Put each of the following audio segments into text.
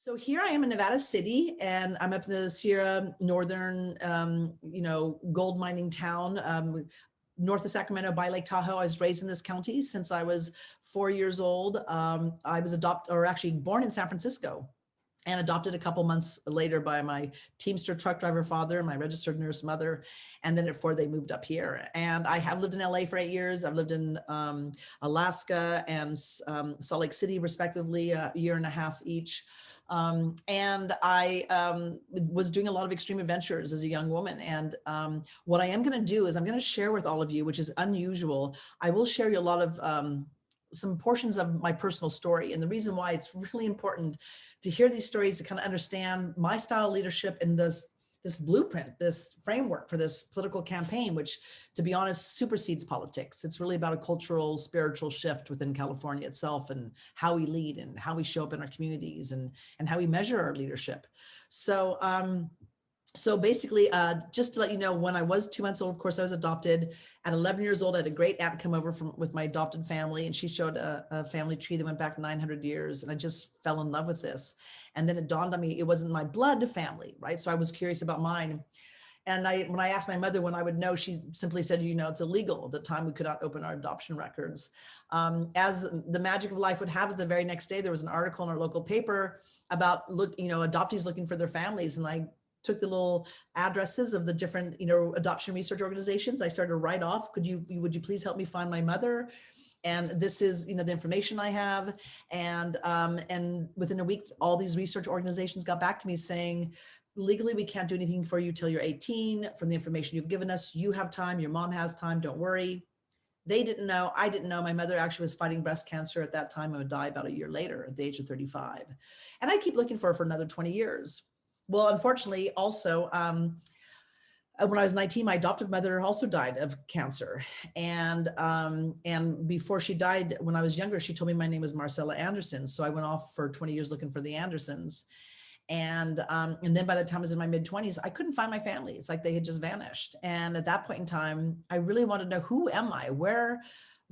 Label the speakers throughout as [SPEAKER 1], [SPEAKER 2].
[SPEAKER 1] So here I am in Nevada City, and I'm up in the Sierra Northern, gold mining town, north of Sacramento by Lake Tahoe. I was raised in this county since I was 4 years old. I was actually born in San Francisco and adopted a couple months later by my Teamster truck driver father and my registered nurse mother. And then at 4, they moved up here. And I have lived in LA for 8 years. I've lived in Alaska and Salt Lake City, respectively, a year and a half each. And I was doing a lot of extreme adventures as a young woman. And what I am going to do is I'm going to share with all of you, which is unusual. I will share you a lot of some portions of my personal story. And the reason why it's really important to hear these stories to kind of understand my style of leadership and this blueprint, this framework for this political campaign, which, to be honest, supersedes politics. It's really about a cultural, spiritual shift within California itself and how we lead and how we show up in our communities and how we measure our leadership. So basically, just to let you know, when I was 2 months old, of course, I was adopted. At 11 years old, I had a great aunt come over with my adopted family, and she showed a family tree that went back 900 years. And I just fell in love with this. And then it dawned on me, it wasn't my blood family, right? So I was curious about mine. And when I asked my mother when I would know, she simply said, it's illegal. At the time, we could not open our adoption records. As the magic of life would have it, the very next day, there was an article in our local paper about adoptees looking for their families. And I took the little addresses of the different, adoption research organizations. I started to write off, would you please help me find my mother? And this is, the information I have. And within a week, all these research organizations got back to me saying, legally, we can't do anything for you till you're 18. From the information you've given us, you have time, your mom has time, don't worry. They didn't know, I didn't know. My mother actually was fighting breast cancer at that time and would die about a year later at the age of 35. And I keep looking for her for another 20 years. Well, unfortunately, also, when I was 19, my adoptive mother also died of cancer. And before she died, when I was younger, she told me my name was Marcella Anderson. So I went off for 20 years looking for the Andersons. And then by the time I was in my mid-20s, I couldn't find my family. It's like they had just vanished. And at that point in time, I really wanted to know, who am I? Where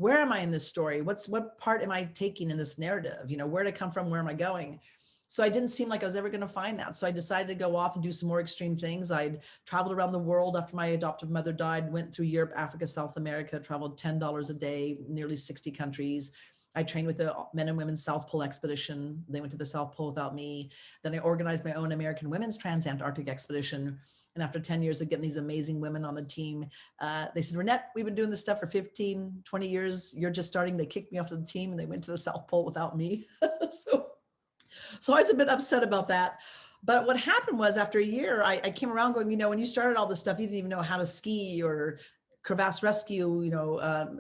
[SPEAKER 1] am I in this story? What part am I taking in this narrative? Where did I come from? Where am I going? So I didn't seem like I was ever going to find that. So I decided to go off and do some more extreme things. I'd traveled around the world after my adoptive mother died, went through Europe, Africa, South America, traveled $10 a day, nearly 60 countries. I trained with the Men and Women's South Pole Expedition. They went to the South Pole without me. Then I organized my own American Women's Trans-Antarctic Expedition. And after 10 years of getting these amazing women on the team, they said, Reinette, we've been doing this stuff for 15, 20 years. You're just starting. They kicked me off of the team and they went to the South Pole without me. So I was a bit upset about that. But what happened was, after a year, I came around going, when you started all this stuff, you didn't even know how to ski or crevasse rescue,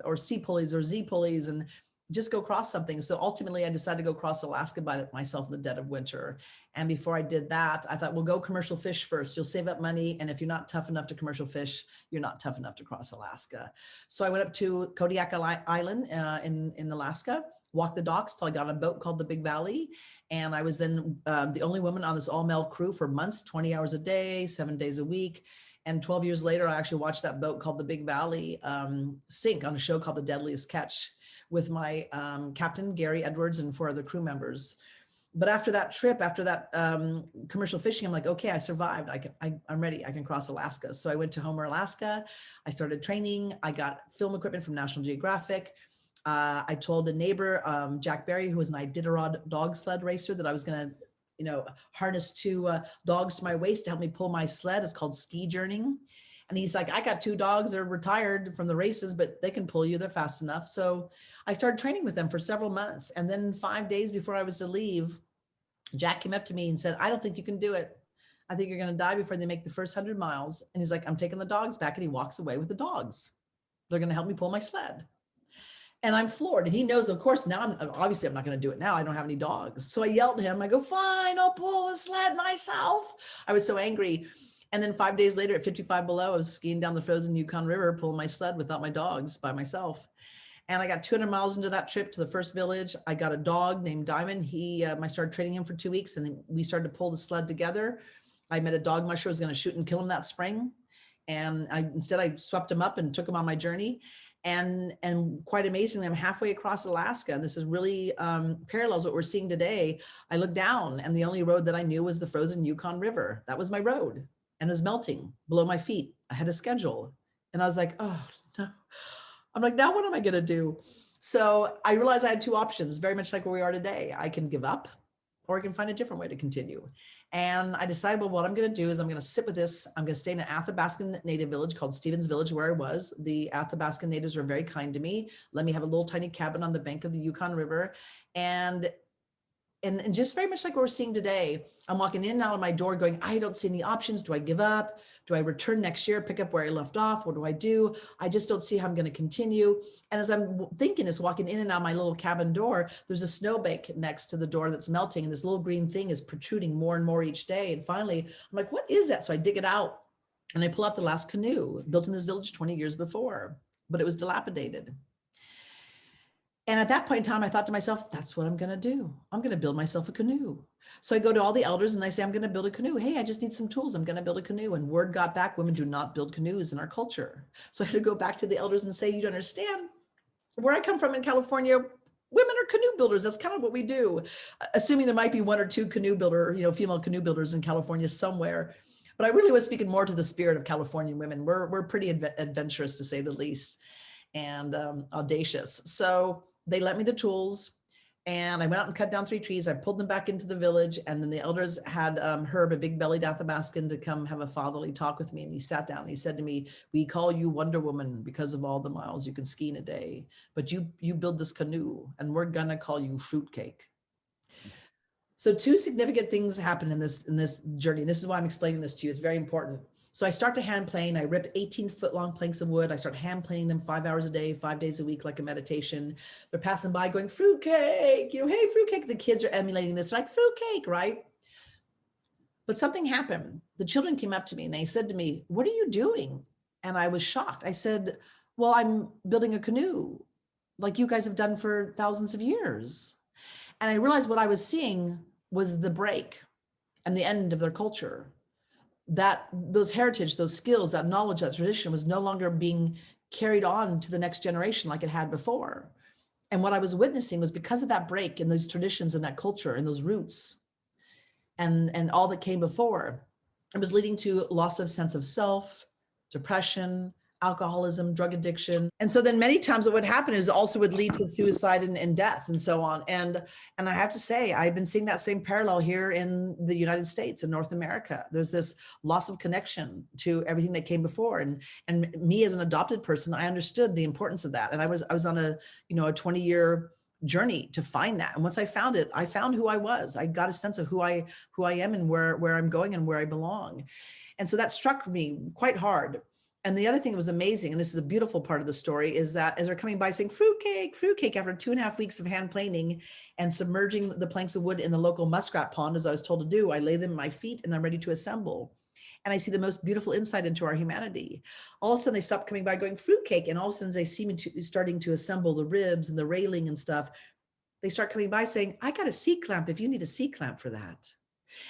[SPEAKER 1] or C pulleys or Z pulleys, and just go cross something. So ultimately, I decided to go cross Alaska by myself in the dead of winter. And before I did that, I thought, well, go commercial fish first. You'll save up money. And if you're not tough enough to commercial fish, you're not tough enough to cross Alaska. So I went up to Kodiak Island in Alaska, walked the docks till I got on a boat called the Big Valley. And I was then the only woman on this all-male crew for months, 20 hours a day, 7 days a week. And 12 years later, I actually watched that boat called the Big Valley sink on a show called The Deadliest Catch with my captain, Gary Edwards, and 4 other crew members. But after that trip, after that commercial fishing, I'm like, okay, I survived. I'm ready. I can cross Alaska. So I went to Homer, Alaska. I started training. I got film equipment from National Geographic. I told a neighbor, Jack Berry, who was an Iditarod dog sled racer, that I was going to, harness 2 dogs to my waist to help me pull my sled. It's called ski journeying. And he's like, I got 2 dogs. They're retired from the races, but they can pull you. They're fast enough. So I started training with them for several months. And then 5 days before I was to leave, Jack came up to me and said, I don't think you can do it. I think you're going to die before they make the first 100 miles. And he's like, I'm taking the dogs back. And he walks away with the dogs. They're going to help me pull my sled. And I'm floored. And he knows, of course, now I'm not going to do it now. I don't have any dogs. So I yelled at him. I go, fine, I'll pull the sled myself. I was so angry. And then 5 days later at 55 below, I was skiing down the frozen Yukon River, pulling my sled without my dogs by myself. And I got 200 miles into that trip to the first village. I got a dog named Diamond. I started training him for 2 weeks, and then we started to pull the sled together. I met a dog musher who was going to shoot and kill him that spring. And instead I swept him up and took him on my journey. And quite amazingly, I'm halfway across Alaska. And this is really parallels what we're seeing today. I looked down and the only road that I knew was the frozen Yukon River. That was my road, and it was melting below my feet. I had a schedule, and I was like, oh no. I'm like, now what am I going to do? So I realized I had two options, very much like where we are today. I can give up, or I can find a different way to continue. And I decided, well, what I'm going to do is I'm going to sit with this. I'm going to stay in an Athabascan Native village called Stevens Village, where I was. The Athabascan natives were very kind to me, let me have a little tiny cabin on the bank of the Yukon River. And just very much like what we're seeing today, I'm walking in and out of my door going, I don't see any options. Do I give up? Do I return next year, pick up where I left off? What do I do? I just don't see how I'm going to continue. And as I'm thinking this, walking in and out my little cabin door, there's a snowbank next to the door that's melting. And this little green thing is protruding more and more each day. And finally, I'm like, what is that? So I dig it out and I pull out the last canoe built in this village 20 years before, but it was dilapidated. And at that point in time, I thought to myself, that's what I'm going to do. I'm going to build myself a canoe. So I go to all the elders and I say, I'm going to build a canoe. Hey, I just need some tools. I'm going to build a canoe. And word got back, women do not build canoes in our culture. So I had to go back to the elders and say, you don't understand. Where I come from in California, women are canoe builders. That's kind of what we do. Assuming there might be one or two canoe builder, female canoe builders in California somewhere. But I really was speaking more to the spirit of Californian women. We're pretty adventurous, to say the least, and audacious. So they lent me the tools, and I went out and cut down 3 trees. I pulled them back into the village, and then the elders had Herb, a big-bellied Athabascan, to come have a fatherly talk with me. And he sat down and he said to me, we call you Wonder Woman because of all the miles you can ski in a day, but you build this canoe, and we're gonna call you Fruitcake. So 2 significant things happen in this journey. This is why I'm explaining this to you. It's very important. So I start to hand plane. I rip 18-foot long planks of wood. I start hand planing them 5 hours a day, 5 days a week, like a meditation. They're passing by going, fruitcake, hey, fruitcake. The kids are emulating this, like fruitcake, right? But something happened. The children came up to me and they said to me, what are you doing? And I was shocked. I said, well, I'm building a canoe like you guys have done for thousands of years. And I realized what I was seeing was the break and the end of their culture. That those heritage, those skills, that knowledge, that tradition was no longer being carried on to the next generation like it had before. And what I was witnessing was because of that break in those traditions and that culture and those roots and all that came before, it was leading to loss of sense of self, depression, alcoholism, drug addiction. And so then many times what would happen is also would lead to suicide and death and so on. And I have to say, I've been seeing that same parallel here in the United States and North America. There's this loss of connection to everything that came before. And me as an adopted person, I understood the importance of that. And I was on a 20-year journey to find that. And once I found it, I found who I was. I got a sense of who I am and where I'm going and where I belong. And so that struck me quite hard. And the other thing that was amazing, and this is a beautiful part of the story, is that as they're coming by saying fruitcake, fruitcake, after 2.5 weeks of hand planing and submerging the planks of wood in the local muskrat pond, as I was told to do, I lay them at my feet and I'm ready to assemble. And I see the most beautiful insight into our humanity. All of a sudden they stop coming by going fruitcake, and all of a sudden they see me starting to assemble the ribs and the railing and stuff. They start coming by saying, I got a C-clamp if you need a C-clamp for that.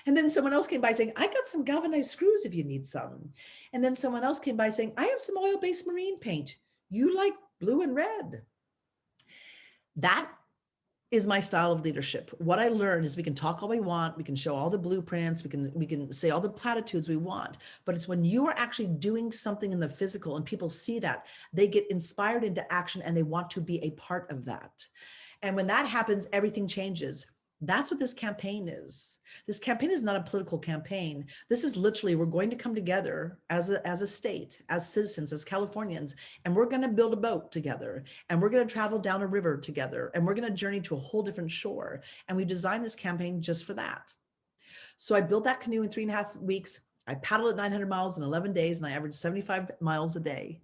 [SPEAKER 1] And then someone else came by saying, I got some galvanized screws if you need some. And then someone else came by saying, I have some oil-based marine paint. You like blue and red. That is my style of leadership. What I learned is we can talk all we want. We can show all the blueprints. We can say all the platitudes we want. But it's when you are actually doing something in the physical and people see that, they get inspired into action and they want to be a part of that. And when that happens, everything changes. That's what this campaign is. This campaign is not a political campaign. This is literally, we're going to come together as a state, as citizens, as Californians, and we're going to build a boat together, and we're going to travel down a river together, and we're going to journey to a whole different shore. And we designed this campaign just for that. So I built that canoe in 3.5 weeks. I paddled it 900 miles in 11 days, and I averaged 75 miles a day.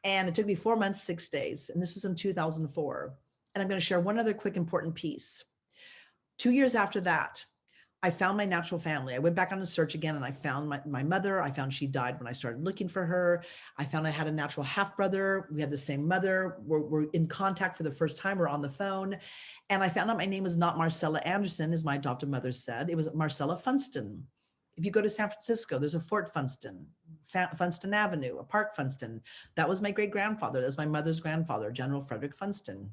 [SPEAKER 1] And it took me 4 months, 6 days. And this was in 2004. And I'm going to share one other quick important piece. 2 years after that, I found my natural family. I went back on a search again and I found my mother. I found she died when I started looking for her. I found I had a natural half brother. We had the same mother. We're in contact for the first time. We're on the phone. And I found out my name was not Marcella Anderson, as my adopted mother said. It was Marcella Funston. If you go to San Francisco, there's a Fort Funston. Funston Avenue, a Park Funston. That was my great grandfather. That was my mother's grandfather, General Frederick Funston.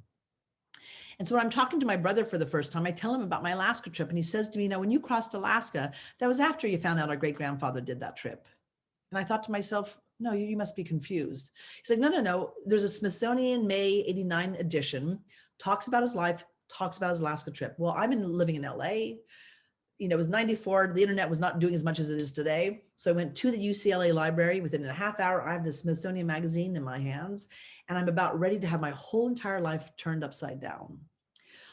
[SPEAKER 1] And so when I'm talking to my brother for the first time, I tell him about my Alaska trip. And he says to me, when you crossed Alaska, that was after you found out our great grandfather did that trip. And I thought to myself, no, you must be confused. He's like, no. There's a Smithsonian May 89 edition, talks about his life, talks about his Alaska trip. Well, living in LA. It was 94. The internet was not doing as much as it is today. So I went to the UCLA library. Within a half hour, I have the Smithsonian magazine in my hands, and I'm about ready to have my whole entire life turned upside down.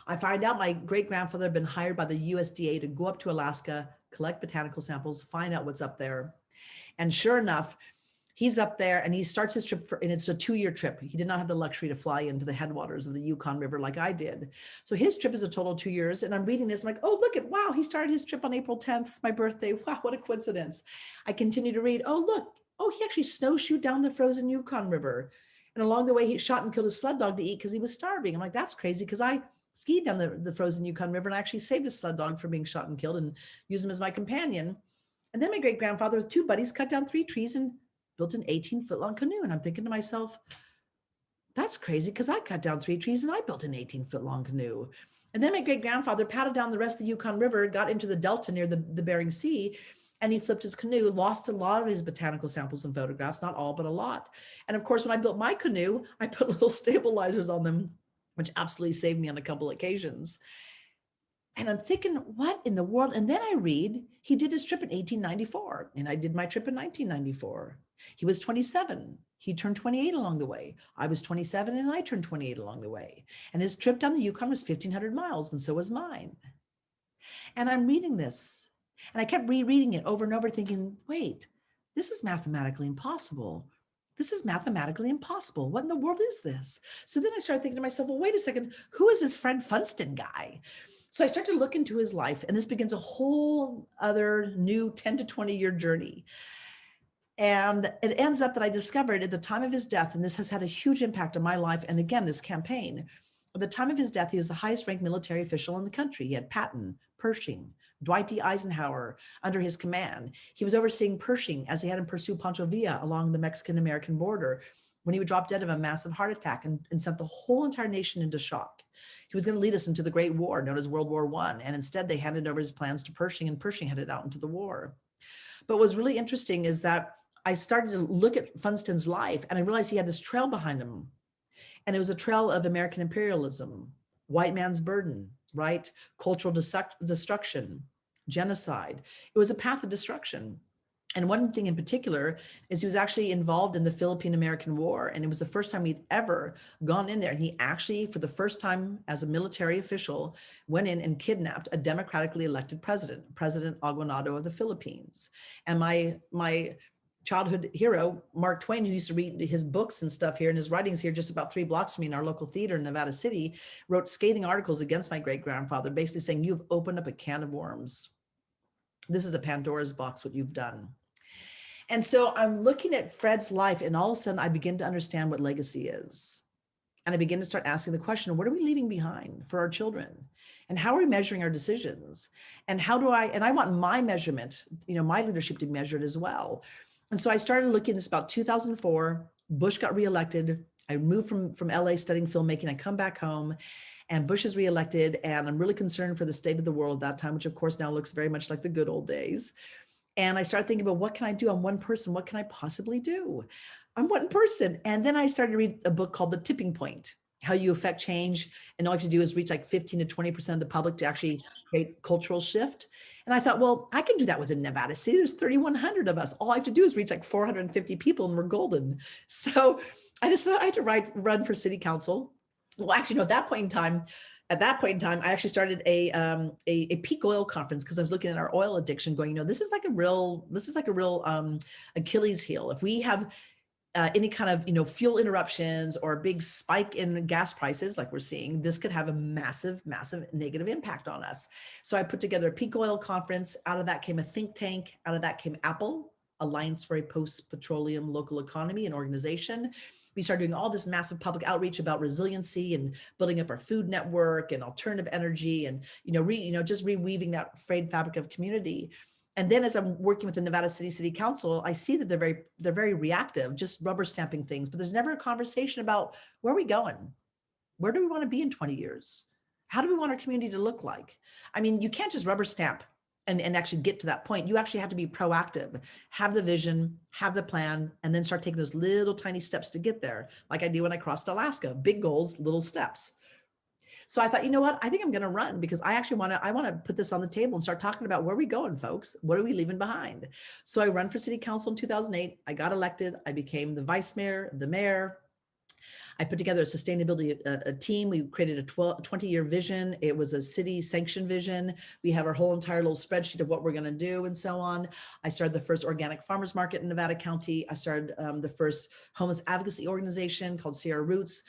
[SPEAKER 1] I find out my great grandfather had been hired by the USDA to go up to Alaska, collect botanical samples, find out what's up there. And sure enough, he's up there and he starts his trip and it's a 2-year trip. He did not have the luxury to fly into the headwaters of the Yukon River like I did. So his trip is a total 2 years. And I'm reading this, I'm like, oh, wow, he started his trip on April 10th, my birthday. Wow, what a coincidence. I continue to read, he actually snowshoed down the frozen Yukon River. And along the way, he shot and killed a sled dog to eat because he was starving. I'm like, that's crazy, because I skied down the frozen Yukon River and I actually saved a sled dog from being shot and killed and used him as my companion. And then my great grandfather with 2 buddies cut down 3 trees and built an 18-foot long canoe. And I'm thinking to myself, that's crazy, because I cut down 3 trees and I built an 18-foot long canoe. And then my great grandfather paddled down the rest of the Yukon River, got into the delta near the Bering Sea, and he flipped his canoe, lost a lot of his botanical samples and photographs, not all, but a lot. And of course, when I built my canoe, I put little stabilizers on them, which absolutely saved me on a couple of occasions. And I'm thinking, what in the world? And then I read he did his trip in 1894, and I did my trip in 1994. He was 27. He turned 28 along the way. I was 27 and I turned 28 along the way. And his trip down the Yukon was 1,500 miles, and so was mine. And I'm reading this, and I kept rereading it over and over thinking, wait, this is mathematically impossible. This is mathematically impossible. What in the world is this? So then I started thinking to myself, well, wait a second, who is this Fred Funston guy? So I started to look into his life, and this begins a whole other new 10 to 20 year journey. And it ends up that I discovered at the time of his death, and this has had a huge impact on my life, and again, this campaign, at the time of his death, he was the highest ranked military official in the country. He had Patton, Pershing, Dwight D. Eisenhower under his command. He was overseeing Pershing as he had him pursue Pancho Villa along the Mexican-American border when he would drop dead of a massive heart attack and sent the whole entire nation into shock. He was going to lead us into the Great War, known as World War I. And instead, they handed over his plans to Pershing, and Pershing headed out into the war. But what was really interesting is that I started to look at Funston's life, and I realized he had this trail behind him. And it was a trail of American imperialism, white man's burden, right? Cultural destruction, genocide. It was a path of destruction. And one thing in particular is he was actually involved in the Philippine-American War. And it was the first time he'd ever gone in there. And he actually, for the first time as a military official, went in and kidnapped a democratically elected president, President Aguinaldo of the Philippines. And my childhood hero, Mark Twain, who used to read his books and stuff here and his writings here just about 3 blocks from me in our local theater in Nevada City, wrote scathing articles against my great-grandfather, basically saying, you've opened up a can of worms. This is a Pandora's box, what you've done. And so I'm looking at Fred's life, and all of a sudden I begin to understand what legacy is. And I begin to start asking the question, what are we leaving behind for our children? And how are we measuring our decisions? And I want my measurement, my leadership to be measured as well. And so I started looking, this about 2004, Bush got reelected. I moved from LA studying filmmaking. I come back home and Bush is reelected, and I'm really concerned for the state of the world at that time, which of course now looks very much like the good old days. And I started thinking about, what can I do? I'm one person. What can I possibly do? I'm one person. And then I started to read a book called The Tipping Point, How You Affect Change. And all you have to do is reach like 15 to 20% of the public to actually create cultural shift. And I thought, well, I can do that within Nevada City. There's 3,100 of us. All I have to do is reach like 450 people and we're golden. So I decided I had to run for city council. Well, actually, no, at that point in time, I actually started a peak oil conference, because I was looking at our oil addiction going, this is like a real Achilles heel. If we have any kind of, fuel interruptions or a big spike in gas prices, like we're seeing, this could have a massive, massive negative impact on us. So I put together a peak oil conference. Out of that came a think tank. Out of that came Apple, Alliance for a Post-Petroleum Local Economy, an organization. We started doing all this massive public outreach about resiliency and building up our food network and alternative energy and, just reweaving that frayed fabric of community. And then as I'm working with the Nevada City Council, I see that they're very reactive, just rubber stamping things, but there's never a conversation about where are we going? Where do we want to be in 20 years? How do we want our community to look like? I mean, you can't just rubber stamp and actually get to that point. You actually have to be proactive, have the vision, have the plan, and then start taking those little tiny steps to get there. Like I did when I crossed Alaska, big goals, little steps. So I thought, you know what? I think I'm going to run because I actually I want to put this on the table and start talking about where are we going, folks? What are we leaving behind? So I ran for city council in 2008. I got elected. I became the vice mayor, the mayor. I put together a sustainability a team. We created a 20-year vision. It was a city sanctioned vision. We have our whole entire little spreadsheet of what we're going to do and so on. I started the first organic farmers market in Nevada County. I started the first homeless advocacy organization called Sierra Roots.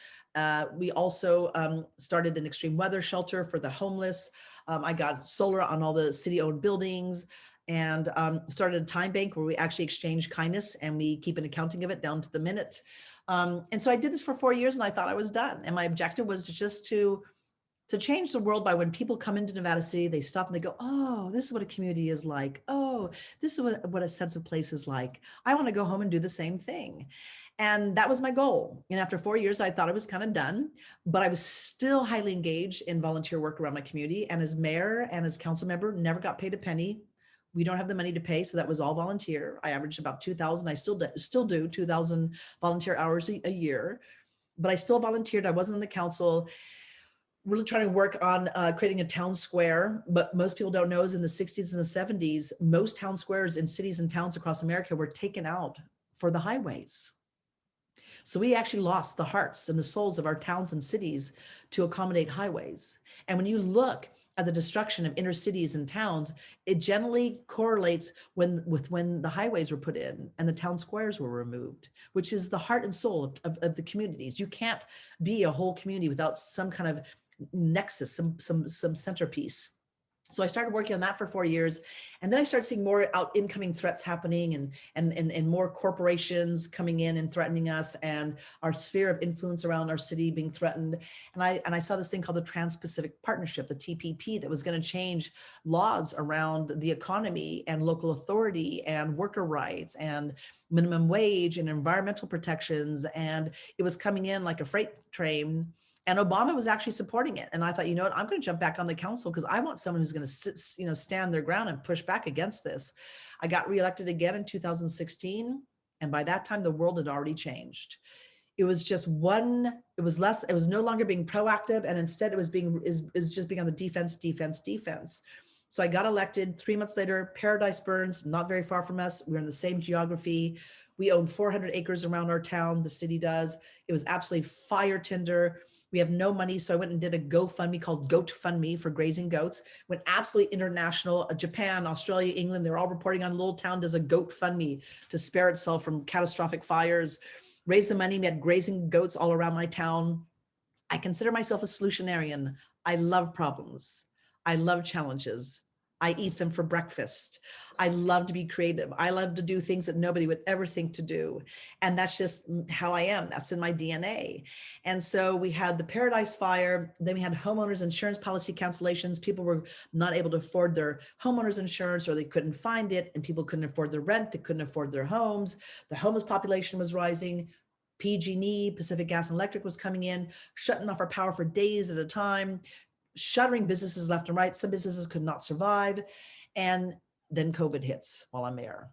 [SPEAKER 1] We also started an extreme weather shelter for the homeless. I got solar on all the city-owned buildings, and started a time bank where we actually exchange kindness and we keep an accounting of it down to the minute. And so I did this for 4 years and I thought I was done. And my objective was to change the world by when people come into Nevada City, they stop and they go, oh, this is what a community is like. Oh, this is what a sense of place is like. I want to go home and do the same thing. And that was my goal. And after 4 years, I thought I was kind of done, but I was still highly engaged in volunteer work around my community. And as mayor and as council member, never got paid a penny. We don't have the money to pay, so that was all volunteer. I averaged about 2,000. I still do 2,000 volunteer hours a year, but I still volunteered. I wasn't in the council. Really trying to work on creating a town square, but most people don't know is in the 60s and the 70s, most town squares in cities and towns across America were taken out for the highways. So we actually lost the hearts and the souls of our towns and cities to accommodate highways. And when you look at the destruction of inner cities and towns, it generally correlates with when the highways were put in and the town squares were removed, which is the heart and soul of the communities. You can't be a whole community without some kind of nexus, some centerpiece. So I started working on that for 4 years. And then I started seeing more incoming threats happening and more corporations coming in and threatening us, and our sphere of influence around our city being threatened. And I saw this thing called the Trans-Pacific Partnership, the TPP, that was going to change laws around the economy and local authority and worker rights and minimum wage and environmental protections. And it was coming in like a freight train. And Obama was actually supporting it. And I thought, you know what, I'm going to jump back on the council because I want someone who's going to stand their ground and push back against this. I got reelected again in 2016. And by that time, the world had already changed. It was just it was no longer being proactive. And instead it was just being on the defense. So I got elected. 3 months later, Paradise burns, not very far from us. We're in the same geography. We own 400 acres around our town. The city does. It was absolutely fire tinder. We have no money. So I went and did a GoFundMe called GoatFundMe for grazing goats. Went absolutely international. Japan, Australia, England, they're all reporting on Little Town does a GoatFundMe to spare itself from catastrophic fires. Raised the money. We had grazing goats all around my town. I consider myself a solutionarian. I love problems. I love challenges. I eat them for breakfast. I love to be creative. I love to do things that nobody would ever think to do. And that's just how I am. That's in my DNA. And so we had the Paradise Fire. Then we had homeowners insurance policy cancellations. People were not able to afford their homeowners insurance, or they couldn't find it, and people couldn't afford their rent. They couldn't afford their homes. The homeless population was rising. PG&E, Pacific Gas and Electric, was coming in, shutting off our power for days at a time, shuttering businesses left and right. Some businesses could not survive. And then COVID hits while I'm mayor.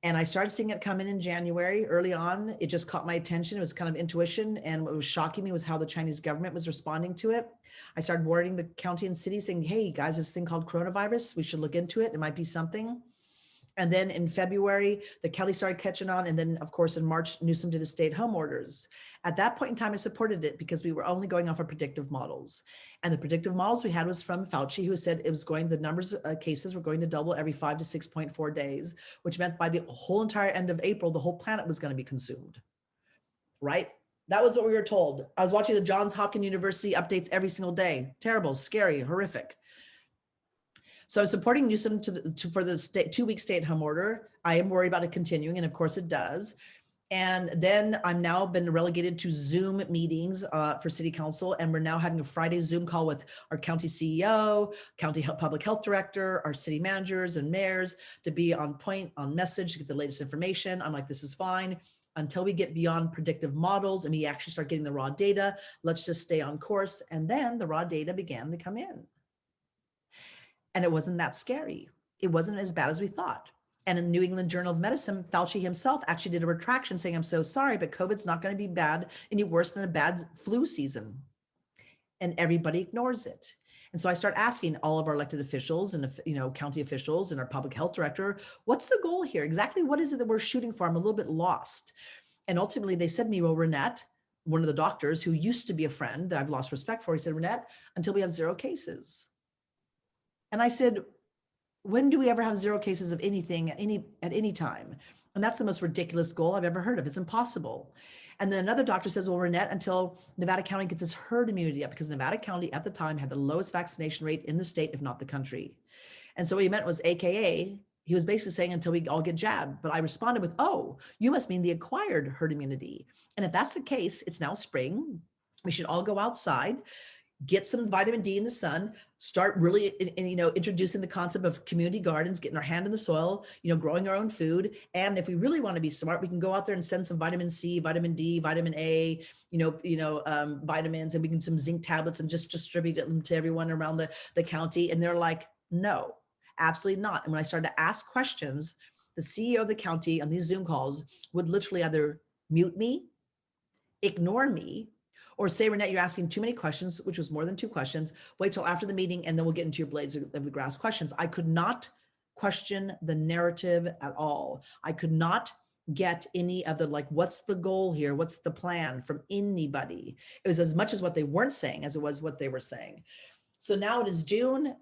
[SPEAKER 1] And I started seeing it come in January. Early on, it just caught my attention. It was kind of intuition. And what was shocking me was how the Chinese government was responding to it. I started warning the county and city saying, hey, guys, this thing called coronavirus, we should look into it. It might be something. And then in February, the county started catching on. And then, of course, in March, Newsom did his stay-at-home orders. At that point in time, I supported it because we were only going off of predictive models. And the predictive models we had was from Fauci, who said it was going, the numbers of cases were going to double every 5 to 6.4 days, which meant by the whole entire end of April, the whole planet was going to be consumed, right? That was what we were told. I was watching the Johns Hopkins University updates every single day. Terrible, scary, horrific. So I'm supporting Newsom for the 2-week stay-at-home order. I am worried about it continuing, and of course it does. And then I'm now been relegated to Zoom meetings for city council. And we're now having a Friday Zoom call with our county CEO, county public health director, our city managers and mayors to be on point, on message, to get the latest information. I'm like, this is fine. Until we get beyond predictive models and we actually start getting the raw data, let's just stay on course. And then the raw data began to come in. And it wasn't that scary. It wasn't as bad as we thought. And in the New England Journal of Medicine, Fauci himself actually did a retraction saying, I'm so sorry, but COVID's not going to be bad, any worse than a bad flu season. And everybody ignores it. And so I start asking all of our elected officials and, county officials and our public health director, what's the goal here? Exactly what is it that we're shooting for? I'm a little bit lost. And ultimately they said to me, well, Reinette, one of the doctors who used to be a friend that I've lost respect for, he said, Reinette, until we have 0 cases. And I said, when do we ever have 0 cases of anything at any time? And that's the most ridiculous goal I've ever heard of. It's impossible. And then another doctor says, well, Reinette, until Nevada County gets its herd immunity up, because Nevada County at the time had the lowest vaccination rate in the state, if not the country. And so what he meant was AKA, he was basically saying until we all get jabbed. But I responded with, oh, you must mean the acquired herd immunity. And if that's the case, it's now spring. We should all go outside, get some vitamin D in the sun, start really, introducing the concept of community gardens, getting our hand in the soil, growing our own food. And if we really want to be smart, we can go out there and send some vitamin C, vitamin D, vitamin A, vitamins, and we can some zinc tablets and just distribute them to everyone around the county. And they're like, no, absolutely not. And when I started to ask questions, the CEO of the county on these Zoom calls would literally either mute me, ignore me, or say, Reinette, you're asking too many questions, which was more than 2 questions. Wait till after the meeting and then we'll get into your blades of the grass questions. I could not question the narrative at all. I could not get any of the, what's the goal here? What's the plan from anybody? It was as much as what they weren't saying as it was what they were saying. So now it is June.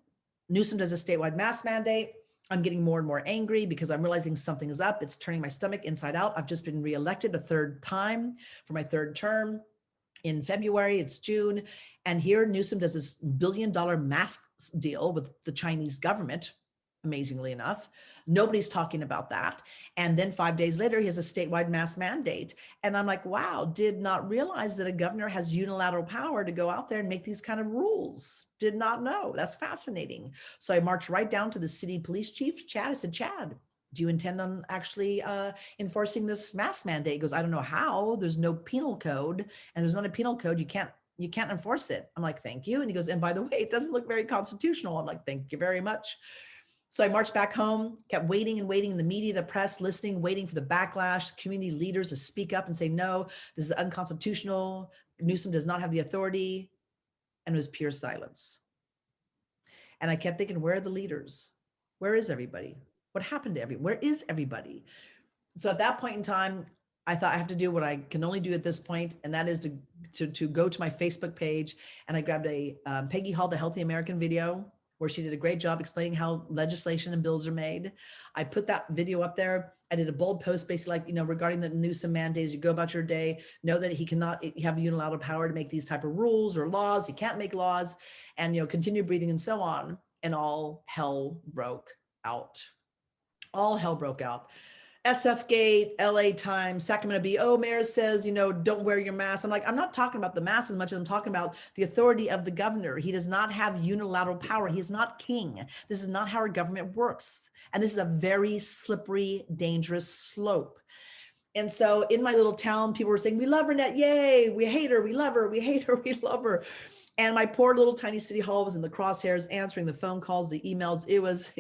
[SPEAKER 1] Newsom does a statewide mask mandate. I'm getting more and more angry because I'm realizing something is up. It's turning my stomach inside out. I've just been reelected a 3rd time for my 3rd term. In February, it's June. And here Newsom does this $1 billion mask deal with the Chinese government, amazingly enough. Nobody's talking about that. And then 5 days later, he has a statewide mask mandate. And I'm like, wow, did not realize that a governor has unilateral power to go out there and make these kind of rules. Did not know. That's fascinating. So I marched right down to the city police chief, Chad. I said, Chad, do you intend on actually enforcing this mask mandate? He goes, I don't know how. There's no penal code, and there's not a penal code. You can't enforce it. I'm like, thank you. And he goes, and by the way, it doesn't look very constitutional. I'm like, thank you very much. So I marched back home, kept waiting and waiting in the media, the press, listening, waiting for the backlash, community leaders to speak up and say, no, this is unconstitutional. Newsom does not have the authority. And it was pure silence. And I kept thinking, where are the leaders? Where is everybody? What happened to everyone? Where is everybody? So at that point in time, I thought I have to do what I can only do at this point, and that is to go to my Facebook page. And I grabbed a Peggy Hall, the Healthy American video, where she did a great job explaining how legislation and bills are made. I put that video up there. I did a bold post basically regarding the Newsom mandates, you go about your day, know that he cannot have unilateral power to make these type of rules or laws. He can't make laws, and continue breathing and so on. And all hell broke out. All hell broke out. SF Gate, LA Times, Sacramento Bee. Oh, mayor says, don't wear your mask. I'm like, I'm not talking about the mask as much as I'm talking about the authority of the governor. He does not have unilateral power. He is not king. This is not how our government works. And this is a very slippery, dangerous slope. And so in my little town, people were saying, we love Reinette. Yay. We hate her. We love her. We hate her. We love her. And my poor little tiny city hall was in the crosshairs, answering the phone calls, the emails. It was,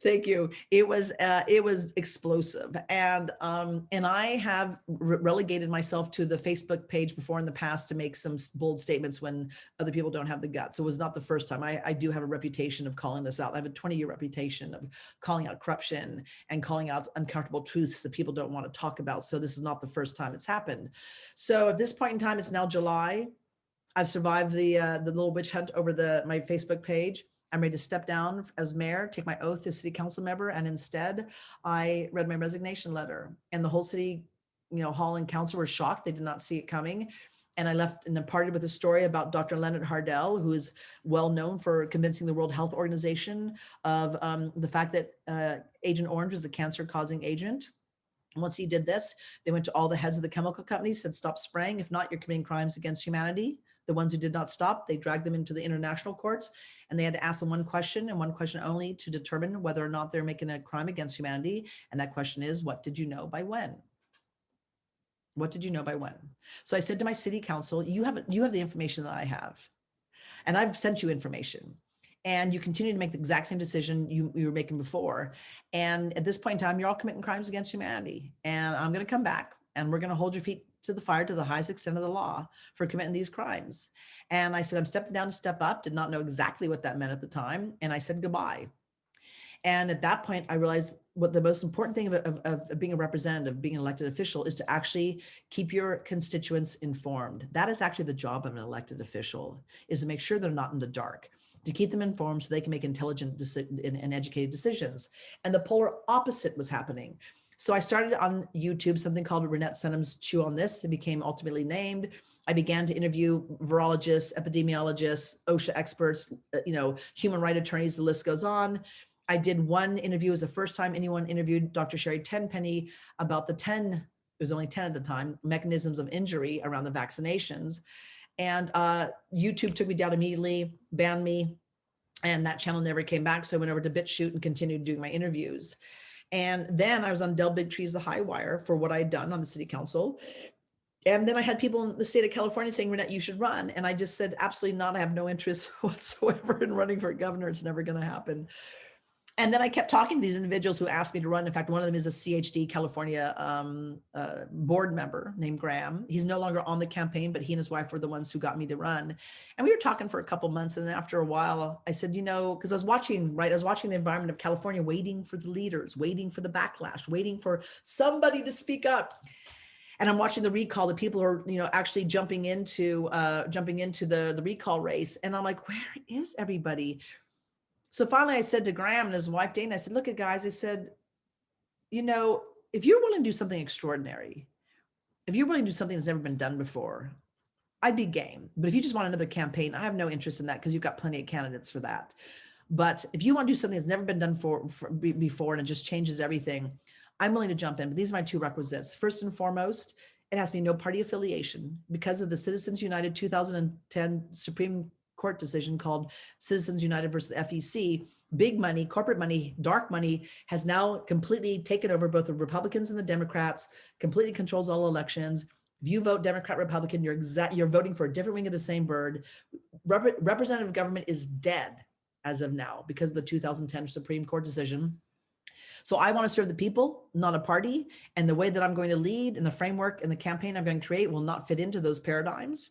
[SPEAKER 1] thank you. It was explosive. And I have relegated myself to the Facebook page before in the past to make some bold statements when other people don't have the guts. It was not the first time. I do have a reputation of calling this out. I have a 20-year reputation of calling out corruption and calling out uncomfortable truths that people don't want to talk about. So this is not the first time it's happened. So at this point in time, it's now July. I've survived the little witch hunt over my Facebook page. I'm ready to step down as mayor, take my oath as city council member. And instead I read my resignation letter, and the whole city, hall and council were shocked. They did not see it coming. And I left and parted with a story about Dr. Leonard Hardell, who is well known for convincing the World Health Organization of the fact that Agent Orange is a cancer causing agent. Once he did this, they went to all the heads of the chemical companies, said, stop spraying. If not, you're committing crimes against humanity. The ones who did not stop, they dragged them into the international courts, and they had to ask them one question and one question only to determine whether or not they're making a crime against humanity. And that question is, what did you know by when? What did you know by when? So I said to my city council, you have the information that I have, and I've sent you information, and you continue to make the exact same decision you were making before. And at this point in time, you're all committing crimes against humanity. And I'm going to come back and we're going to hold your feet to the fire to the highest extent of the law for committing these crimes. And I said, I'm stepping down to step up, did not know exactly what that meant at the time. And I said goodbye. And at that point, I realized what the most important thing of being a representative, being an elected official, is to actually keep your constituents informed. That is actually the job of an elected official, is to make sure they're not in the dark, to keep them informed so they can make intelligent and educated decisions. And the polar opposite was happening. So I started on YouTube, something called Reinette Senum's Chew on This. It became ultimately named. I began to interview virologists, epidemiologists, OSHA experts, human rights attorneys, the list goes on. I did one interview. It was the first time anyone interviewed Dr. Sherry Tenpenny about the 10, it was only 10 at the time, mechanisms of injury around the vaccinations. And YouTube took me down immediately, banned me, and that channel never came back. So I went over to BitChute and continued doing my interviews. And then I was on Del Big Trees, the High Wire, for what I'd done on the city council. And then I had people in the state of California saying, Reinette, you should run. And I just said, absolutely not. I have no interest whatsoever in running for governor. It's never going to happen. And then I kept talking to these individuals who asked me to run. In fact, one of them is a CHD California board member named Graham. He's no longer on the campaign, but he and his wife were the ones who got me to run. And we were talking for a couple months. And then after a while, I said, because I was watching the environment of California, waiting for the leaders, waiting for the backlash, waiting for somebody to speak up. And I'm watching the recall, the people are, actually jumping into the recall race. And I'm like, where is everybody? So finally I said to Graham and his wife, Dana, I said, look at guys, I said, if you're willing to do something extraordinary, if you're willing to do something that's never been done before, I'd be game. But if you just want another campaign, I have no interest in that because you've got plenty of candidates for that. But if you want to do something that's never been done before and it just changes everything, I'm willing to jump in. But these are my two requisites. First and foremost, it has to be no party affiliation because of the Citizens United 2010 Supreme Court decision called Citizens United versus FEC. Big money, corporate money, dark money has now completely taken over both the Republicans and the Democrats, completely controls all elections. If you vote Democrat, Republican, you're voting for a different wing of the same bird. Representative government is dead as of now because of the 2010 Supreme Court decision. So I want to serve the people, not a party. And the way that I'm going to lead and the framework and the campaign I'm going to create will not fit into those paradigms.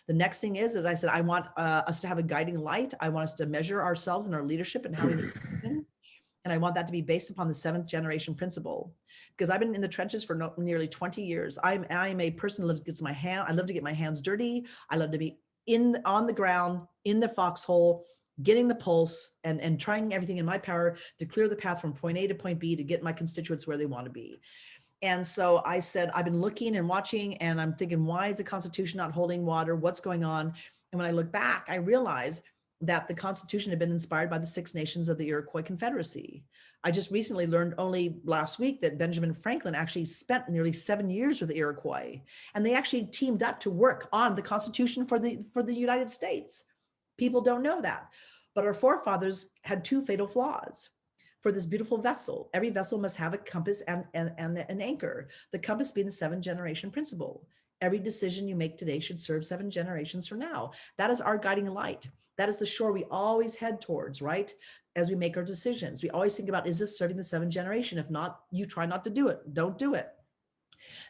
[SPEAKER 1] The next thing is, as I said, I want us to have a guiding light. I want us to measure ourselves and our leadership and how we and I want that to be based upon the 7th generation principle, because I've been in the trenches for nearly 20 years. I am a person who I love to get my hands dirty. I love to be on the ground, in the foxhole, getting the pulse and trying everything in my power to clear the path from point A to point B to get my constituents where they want to be. And so I said, I've been looking and watching, and I'm thinking, why is the Constitution not holding water? What's going on? And when I look back, I realize that the Constitution had been inspired by the 6 nations of the Iroquois Confederacy. I just recently learned only last week that Benjamin Franklin actually spent nearly 7 years with the Iroquois, and they actually teamed up to work on the Constitution for the United States. People don't know that, but our forefathers had 2 fatal flaws. For this beautiful vessel, every vessel must have a compass and an anchor. The compass being the 7th generation principle. Every decision you make today should serve 7 generations from now. That is our guiding light. That is the shore we always head towards, right? As we make our decisions, we always think about, is this serving the 7th generation? If not, you try not to do it. Don't do it.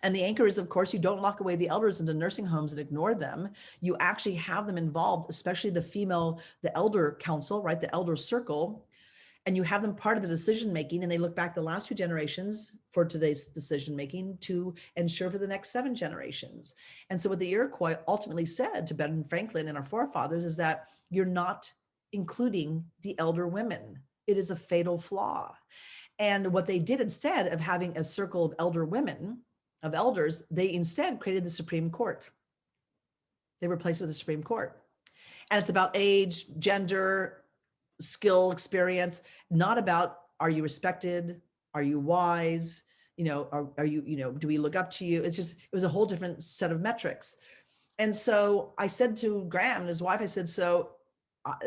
[SPEAKER 1] And the anchor is, of course, you don't lock away the elders into nursing homes and ignore them. You actually have them involved, especially the elder council, right? The elder circle. And you have them part of the decision-making, and they look back the last 2 generations for today's decision-making to ensure for the next 7 generations. And so what the Iroquois ultimately said to Benjamin Franklin and our forefathers is that you're not including the elder women. It is a fatal flaw. And what they did, instead of having a circle of elder women, of elders, they instead created the Supreme Court. They replaced it with the Supreme Court. And it's about age, gender, skill, experience, not about, are you respected? Are you wise? are you, do we look up to you? It was a whole different set of metrics. And so I said to Graham and his wife, I said, so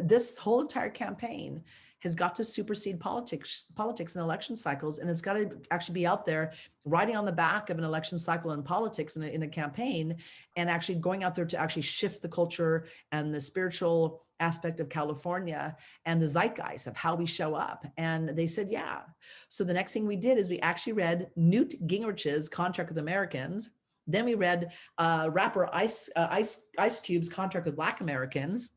[SPEAKER 1] this whole entire campaign has got to supersede politics and election cycles. And it's got to actually be out there riding on the back of an election cycle in politics in a campaign, and actually going out there to actually shift the culture and the spiritual aspect of California and the zeitgeist of how we show up. And they said, yeah. So the next thing we did is we actually read Newt Gingrich's Contract with Americans. Then we read rapper Ice Cube's Contract with Black Americans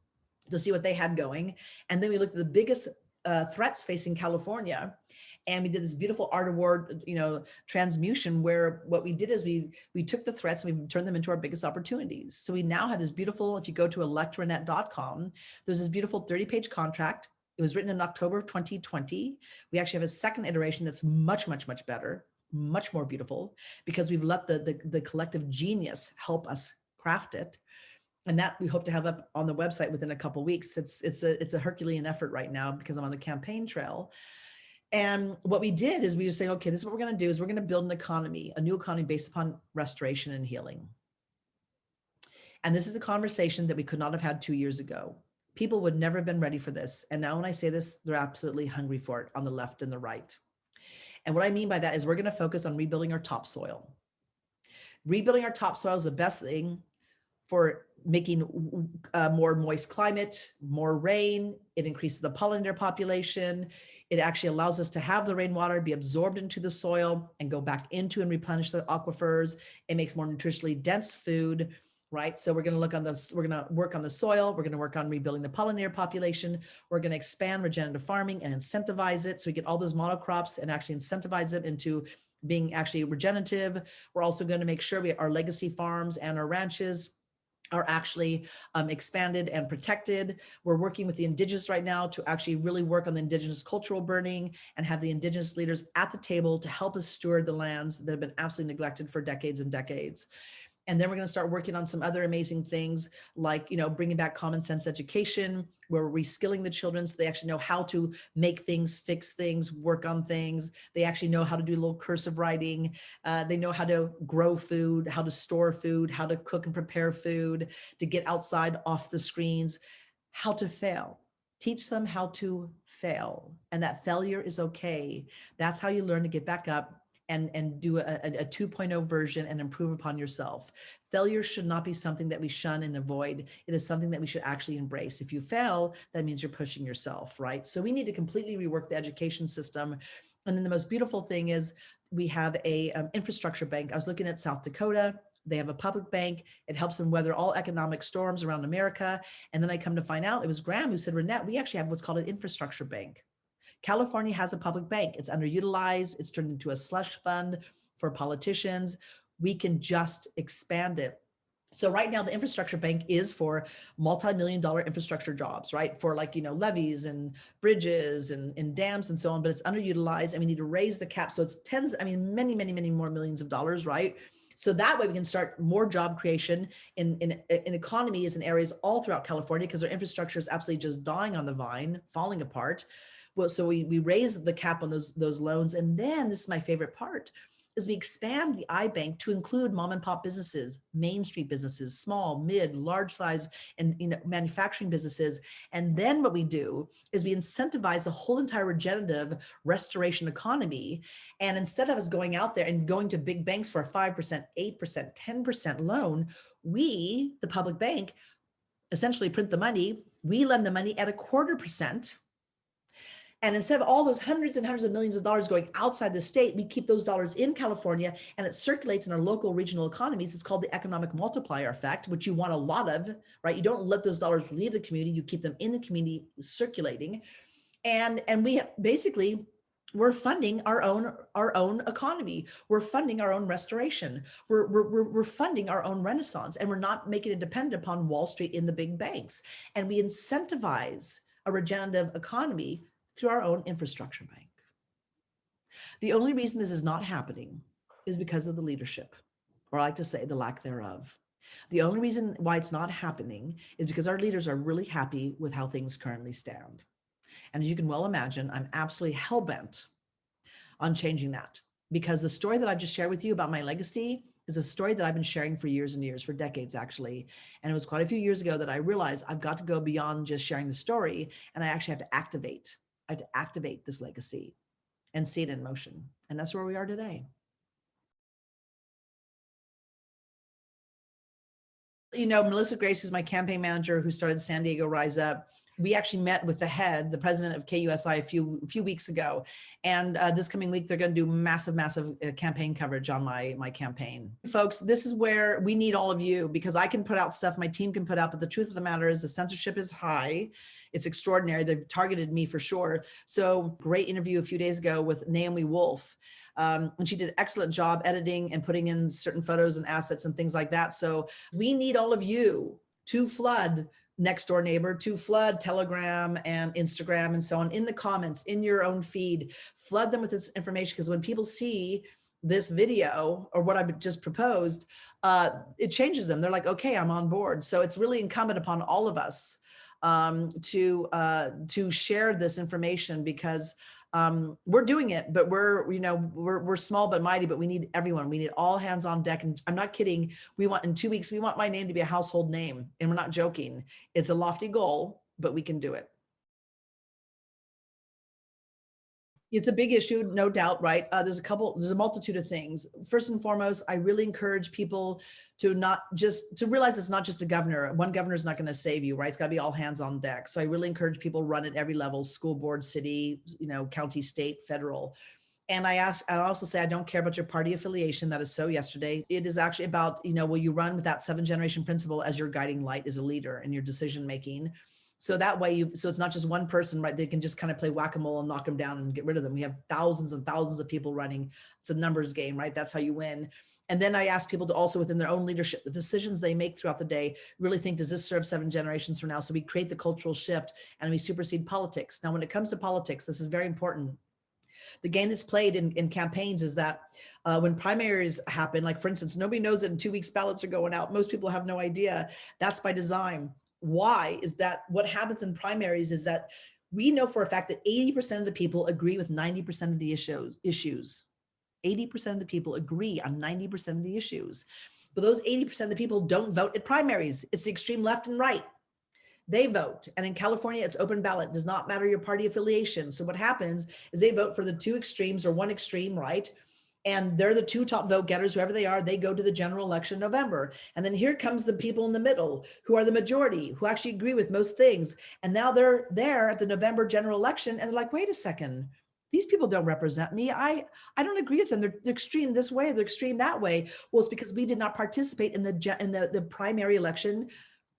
[SPEAKER 1] to see what they had going. And then we looked at the biggest threats facing California. And we did this beautiful art award, transmutation, where what we did is we took the threats and we turned them into our biggest opportunities. So we now have this beautiful, if you go to electreinette.com, there's this beautiful 30-page contract. It was written in October of 2020. We actually have a second iteration that's much, much, much better, much more beautiful, because we've let the collective genius help us craft it. And that we hope to have up on the website within a couple of weeks. It's a Herculean effort right now because I'm on the campaign trail. And what we did is we were saying, okay, this is what we're going to do is we're going to build an economy, a new economy based upon restoration and healing. And this is a conversation that we could not have had 2 years ago. People would never have been ready for this. And now when I say this, they're absolutely hungry for it on the left and the right. And what I mean by that is we're going to focus on rebuilding our topsoil. Rebuilding our topsoil is the best thing for making a more moist climate, more rain. It increases the pollinator population. It actually allows us to have the rainwater be absorbed into the soil and go back into and replenish the aquifers. It makes more nutritionally dense food, right? So we're going to work on the soil. We're going to work on rebuilding the pollinator population. We're going to expand regenerative farming and incentivize it. So we get all those monocrops and actually incentivize them into being actually regenerative. We're also going to make sure our legacy farms and our ranches are actually expanded and protected. We're working with the indigenous right now to actually really work on the indigenous cultural burning and have the indigenous leaders at the table to help us steward the lands that have been absolutely neglected for decades and decades. And then we're going to start working on some other amazing things like, bringing back common sense education, where we're reskilling the children so they actually know how to make things, fix things, work on things. They actually know how to do a little cursive writing. They know how to grow food, how to store food, how to cook and prepare food, to get outside off the screens, how to fail. Teach them how to fail, and that failure is okay. That's how you learn to get back up and do a 2.0 version and improve upon yourself. Failure should not be something that we shun and avoid. It is something that we should actually embrace. If you fail, that means you're pushing yourself, right? So we need to completely rework the education system. And then the most beautiful thing is we have a infrastructure bank. I was looking at South Dakota. They have a public bank. It helps them weather all economic storms around America. And then I come to find out it was Graham who said, Reinette, we actually have what's called an infrastructure bank. California has a public bank. It's underutilized. It's turned into a slush fund for politicians. We can just expand it. So right now, the infrastructure bank is for multi-million-dollar infrastructure jobs, right? For levees and bridges and dams and so on, but it's underutilized and we need to raise the cap. So it's many, many, many more millions of dollars, right? So that way we can start more job creation in economies and areas all throughout California, because our infrastructure is absolutely just dying on the vine, falling apart. Well, so we raise the cap on those loans. And then this is my favorite part, is we expand the iBank to include mom and pop businesses, Main Street businesses, small, mid, large size, and manufacturing businesses. And then what we do is we incentivize the whole entire regenerative restoration economy. And instead of us going out there and going to big banks for a 5%, 8%, 10% loan, we, the public bank, essentially print the money. We lend the money at 0.25%. And instead of all those hundreds and hundreds of millions of dollars going outside the state, we keep those dollars in California and it circulates in our local regional economies. It's called the economic multiplier effect, which you want a lot of, right? You don't let those dollars leave the community. You keep them in the community circulating. And we basically, we're funding our own economy. We're funding our own restoration. We're funding our own renaissance, and we're not making it dependent upon Wall Street in the big banks. And we incentivize a regenerative economy through our own infrastructure bank. The only reason this is not happening is because of the leadership, or I like to say the lack thereof. The only reason why it's not happening is because our leaders are really happy with how things currently stand. And as you can well imagine, I'm absolutely hell-bent on changing that. because the story that I've just shared with you about my legacy is a story that I've been sharing for years and years, for decades actually. And it was quite a few years ago that I realized I've got to go beyond just sharing the story, and I actually have to activate. I have to activate this legacy and see it in motion. And that's where we are today. You know, Melissa Grace, who's my campaign manager, who started San Diego Rise Up, we actually met with the president of KUSI a few weeks ago. And this coming week, they're going to do massive campaign coverage on my campaign. Folks, this is where we need all of you, because I can put out stuff, my team can put out, but the truth of the matter is the censorship is high. It's extraordinary. They've targeted me for sure. So great interview a few days ago with Naomi Wolf. And she did an excellent job editing and putting in certain photos and assets and things like that. So we need all of you to flood Next Door Neighbor, to flood Telegram and Instagram and so on, in the comments, in your own feed, flood them with this information. Because when people see this video or what I've just proposed, it changes them. They're like, okay, I'm on board. So it's really incumbent upon all of us to share this information, because we're doing it, but we're small but mighty, but we need everyone. We need all hands on deck. And I'm not kidding. In 2 weeks, we want my name to be a household name, and we're not joking. It's a lofty goal, but we can do it. It's a big issue, no doubt, right? There's a multitude of things. First and foremost, I really encourage people to realize it's not just a governor. One governor is not going to save you, right? It's got to be all hands on deck. So I really encourage people run at every level: school board, city, county, state, federal. And I also say, I don't care about your party affiliation. That is so yesterday. It is actually about, will you run with that 7th-generation principle as your guiding light as a leader in your decision making? So that way so it's not just one person, right? They can just kind of play whack-a-mole and knock them down and get rid of them. We have thousands and thousands of people running. It's a numbers game, right? That's how you win. And then I ask people to also, within their own leadership, the decisions they make throughout the day, really think, does this serve 7 generations from now? So we create the cultural shift and we supersede politics. Now, when it comes to politics, this is very important. The game that's played in campaigns is that when primaries happen, like for instance, nobody knows that in 2 weeks ballots are going out. Most people have no idea. That's by design. Why is that? What happens in primaries is that we know for a fact that 80% of the people agree with 90% of the issues. 80% of the people agree on 90% of the issues. But those 80% of the people don't vote at primaries. It's the extreme left and right. They vote. And in California, it's open ballot. It does not matter your party affiliation. So what happens is they vote for the two extremes, or one extreme, right? And they're the two top vote getters, whoever they are. They go to the general election in November. And then here comes the people in the middle, who are the majority, who actually agree with most things. And now they're there at the November general election, and they're like, wait a second, these people don't represent me. I don't agree with them. They're extreme this way, they're extreme that way. Well, it's because we did not participate in the primary election.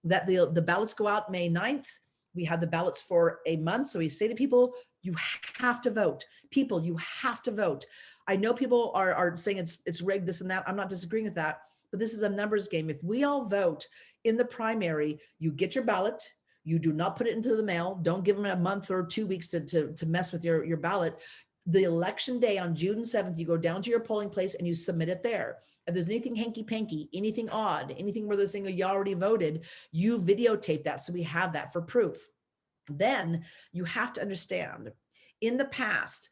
[SPEAKER 1] That the ballots go out May 9th. We have the ballots for a month. So we say to people, you have to vote. People, you have to vote. I know people are saying it's rigged, this and that. I'm not disagreeing with that, but this is a numbers game. If we all vote in the primary, you get your ballot, you do not put it into the mail. Don't give them a month or 2 weeks to mess with your ballot. The election day on June 7th, you go down to your polling place and you submit it there. If there's anything hanky-panky, anything odd, anything where they're saying, oh, you already voted, you videotape that so we have that for proof. Then you have to understand, in the past,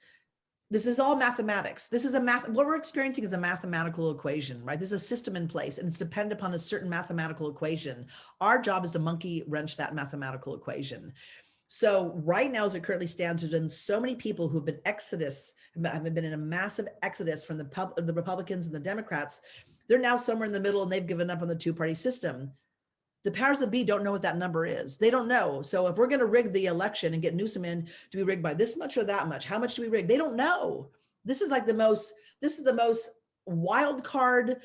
[SPEAKER 1] this is all mathematics. This is what we're experiencing is a mathematical equation, right? There's a system in place and it's dependent upon a certain mathematical equation. Our job is to monkey wrench that mathematical equation. So right now, as it currently stands, there's been so many people who've been have been in a massive exodus from the Republicans and the Democrats. They're now somewhere in the middle and they've given up on the two-party system. The powers that be don't know what that number is. They don't know. So if we're going to rig the election and get Newsom in, do we rig by this much or that much? How much do we rig? They don't know. This is the most wild card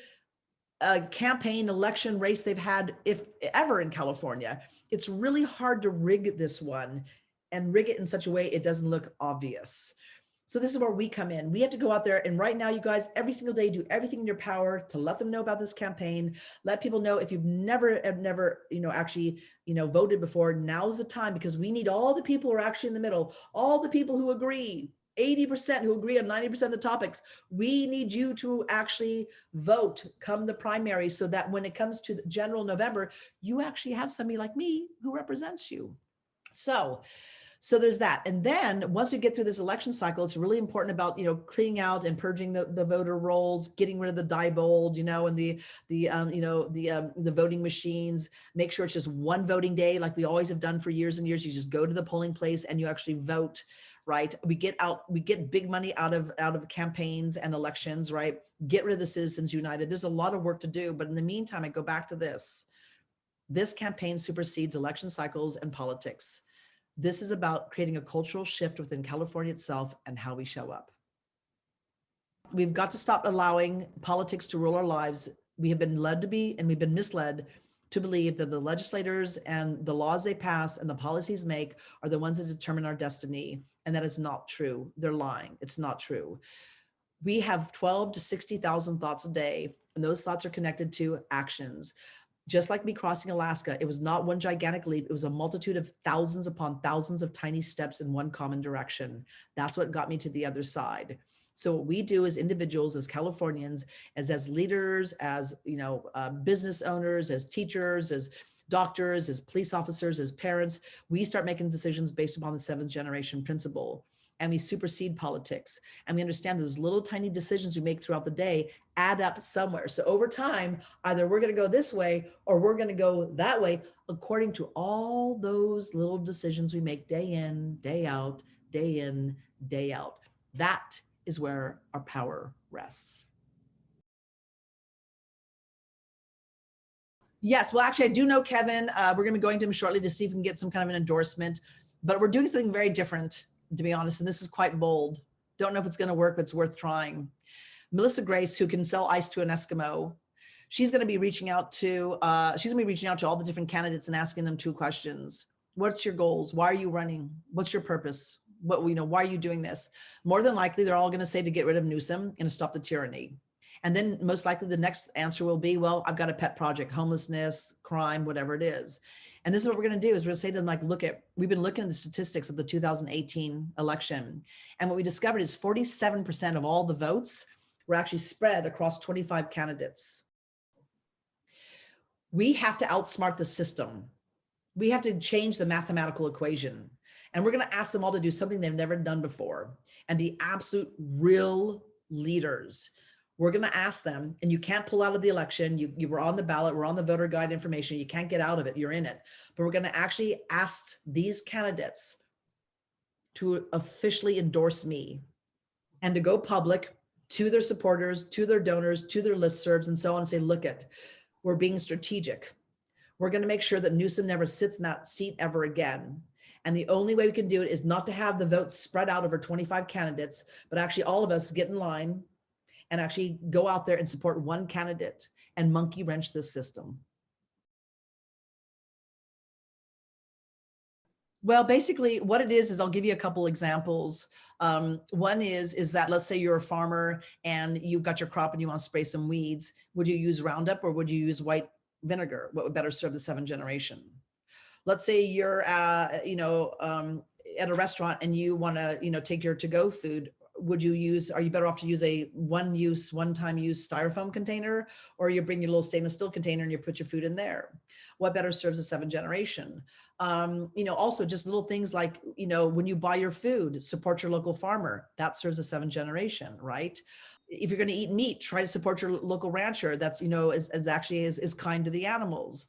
[SPEAKER 1] campaign election race they've had, if ever, in California. It's really hard to rig this one and rig it in such a way it doesn't look obvious. So this is where we come in. We have to go out there, and right now, you guys, every single day, do everything in your power to let them know about this campaign. Let people know, if you've never actually voted before, now's the time, because we need all the people who are actually in the middle, all the people who agree, 80% who agree on 90% of the topics. We need you to actually vote come the primary, so that when it comes to the general November, you actually have somebody like me who represents you. So So there's that. And then once we get through this election cycle, it's really important about, cleaning out and purging the voter rolls, getting rid of the diebold, and the voting machines. Make sure it's just one voting day, like we always have done for years and years. You just go to the polling place and you actually vote, right? We get big money out of campaigns and elections, right? Get rid of the Citizens United. There's a lot of work to do, but in the meantime, I go back to this. This campaign supersedes election cycles and politics. This is about creating a cultural shift within California itself and how we show up. We've got to stop allowing politics to rule our lives. We have been led to be, and we've been misled to believe that the legislators and the laws they pass and the policies make are the ones that determine our destiny. And that is not true. They're lying. It's not true. We have 12 to 60,000 thoughts a day, and those thoughts are connected to actions. Just like me crossing Alaska, it was not one gigantic leap. It was a multitude of thousands upon thousands of tiny steps in one common direction. That's what got me to the other side. So what we do as individuals, as Californians, as leaders, as business owners, as teachers, as doctors, as police officers, as parents, we start making decisions based upon the 7th generation principle. And we supersede politics. And we understand those little tiny decisions we make throughout the day add up somewhere. So over time, either we're going to go this way or we're going to go that way, according to all those little decisions we make day in, day out, day in, day out. That is where our power rests. Yes, well, actually, I do know Kevin. We're going to be going to him shortly to see if we can get some kind of an endorsement, but we're doing something very different, to be honest, and this is quite bold. Don't know if it's going to work, but it's worth trying. Melissa Grace, who can sell ice to an Eskimo, she's going to be reaching out to all the different candidates and asking them 2 questions. What's your goals? Why are you running? What's your purpose? Why are you doing this? More than likely, they're all going to say to get rid of Newsom and to stop the tyranny. And then most likely the next answer will be, well, I've got a pet project, homelessness, crime, whatever it is. And this is what we're going to do is we're going to say to them, like, we've been looking at the statistics of the 2018 election. And what we discovered is 47% of all the votes were actually spread across 25 candidates. We have to outsmart the system. We have to change the mathematical equation. And we're going to ask them all to do something they've never done before and be absolute real leaders. We're going to ask them, and you can't pull out of the election. You were on the ballot. We're on the voter guide information. You can't get out of it. You're in it. But we're going to actually ask these candidates to officially endorse me and to go public to their supporters, to their donors, to their listservs, and so on, and say, look, we're being strategic. We're going to make sure that Newsom never sits in that seat ever again. And the only way we can do it is not to have the votes spread out over 25 candidates, but actually all of us get in line and actually go out there and support one candidate and monkey wrench this system. Well, basically what it is I'll give you a couple examples. One is that, let's say you're a farmer and you've got your crop and you want to spray some weeds. Would you use Roundup or would you use white vinegar? What would better serve the 7th generation? Let's say you're, at a restaurant and you want to, take your to-go food. Are you better off to use a one-time use styrofoam container, or you bring your little stainless steel container and you put your food in there? What better serves the 7th generation? Also just little things like, when you buy your food, support your local farmer. That serves the 7th generation, right? If you're going to eat meat, try to support your local rancher. That's, is kind to the animals.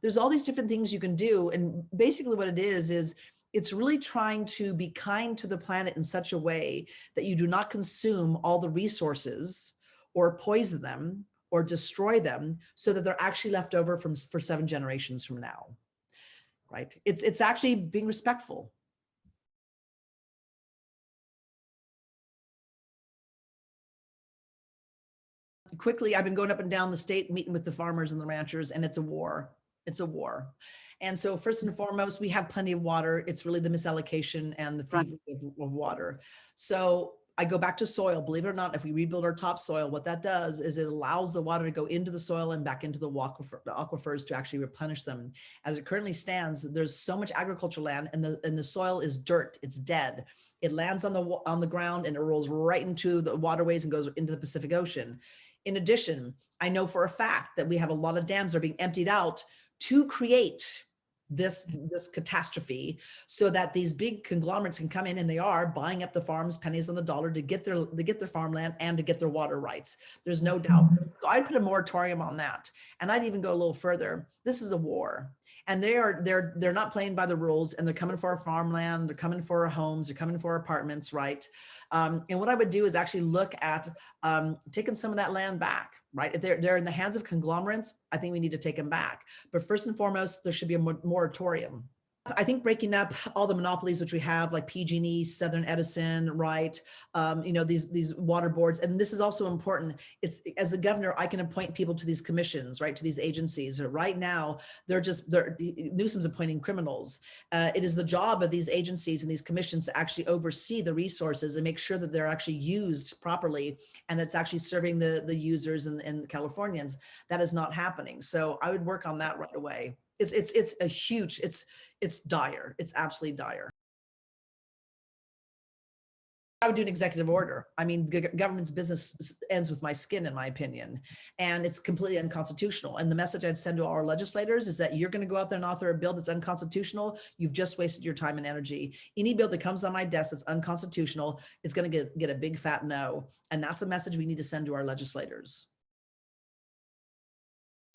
[SPEAKER 1] There's all these different things you can do. And basically what it is it's really trying to be kind to the planet in such a way that you do not consume all the resources or poison them or destroy them so that they're actually left over for 7 generations from now, right? It's actually being respectful. Quickly, I've been going up and down the state, meeting with the farmers and the ranchers, and it's a war. It's a war. And so first and foremost, we have plenty of water. It's really the misallocation and the thievery of water. So I go back to soil. Believe it or not, if we rebuild our topsoil, what that does is it allows the water to go into the soil and back into the aquifers to actually replenish them. As it currently stands, there's so much agricultural land, and the soil is dirt. It's dead. It lands on the ground and it rolls right into the waterways and goes into the Pacific Ocean. In addition, I know for a fact that we have a lot of dams that are being emptied out to create this catastrophe so that these big conglomerates can come in, and they are buying up the farms pennies on the dollar to get their farmland and to get their water rights. There's no doubt. So I'd put a moratorium on that. And I'd even go a little further. This is a war. And they're not playing by the rules, and they're coming for our farmland, they're coming for our homes, they're coming for our apartments, right? And what I would do is actually look at taking some of that land back, right? If they're in the hands of conglomerates, I think we need to take them back. But first and foremost, there should be a moratorium. I think breaking up all the monopolies which we have, like PG&E, Southern Edison, right? These water boards, and this is also important. It's, as a governor, I can appoint people to these commissions, right? To these agencies. Right now, Newsom's appointing criminals. It is the job of these agencies and these commissions to actually oversee the resources and make sure that they're actually used properly, and that's actually serving the users and the Californians. That is not happening. So I would work on that right away. It's a huge, it's dire. It's absolutely dire. I would do an executive order. I mean, the government's business ends with my skin, in my opinion, and it's completely unconstitutional. And the message I'd send to our legislators is that you're going to go out there and author a bill that's unconstitutional. You've just wasted your time and energy. Any bill that comes on my desk that's unconstitutional is going to get a big fat no. And that's the message we need to send to our legislators.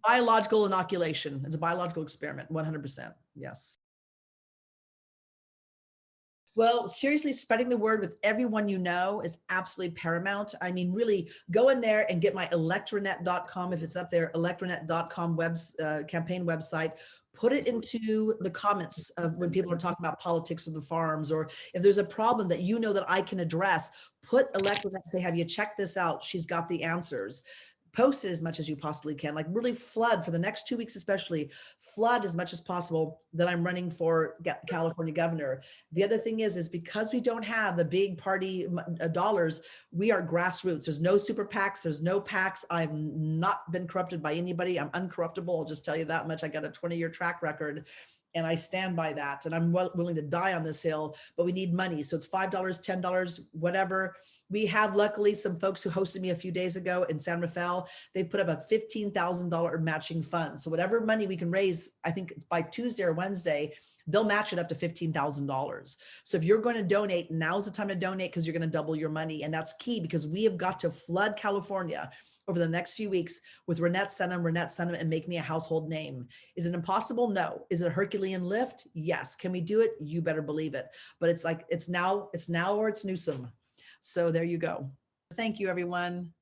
[SPEAKER 1] Biological inoculation. It's a biological experiment, 100%. Yes. Well, seriously, spreading the word with everyone you know is absolutely paramount. I mean, really go in there and get my electronette.com, if it's up there, electronette.com campaign website. Put it into the comments of when people are talking about politics of the farms, or if there's a problem that you know that I can address, put Electronette and say, have you checked this out? She's got the answers. Post it as much as you possibly can, like really flood for the next 2 weeks, especially flood as much as possible that I'm running for California governor. The other thing is because we don't have the big party dollars, we are grassroots. There's no super PACs, there's no PACs. I've not been corrupted by anybody. I'm uncorruptible. I'll just tell you that much. I got a 20-year track record, and I stand by that. And I'm willing to die on this hill, but we need money. So it's $5, $10, whatever. We have, luckily, some folks who hosted me a few days ago in San Rafael. They've put up a $15,000 matching fund. So whatever money we can raise, I think it's by Tuesday or Wednesday, they'll match it up to $15,000. So if you're going to donate, now's the time to donate, because you're going to double your money. And that's key, because we have got to flood California over the next few weeks with Reinette Senum, and make me a household name. Is it impossible? No. Is it a Herculean lift? Yes. Can we do it? You better believe it. But it's like, it's now or it's Newsom. So there you go. Thank you, everyone.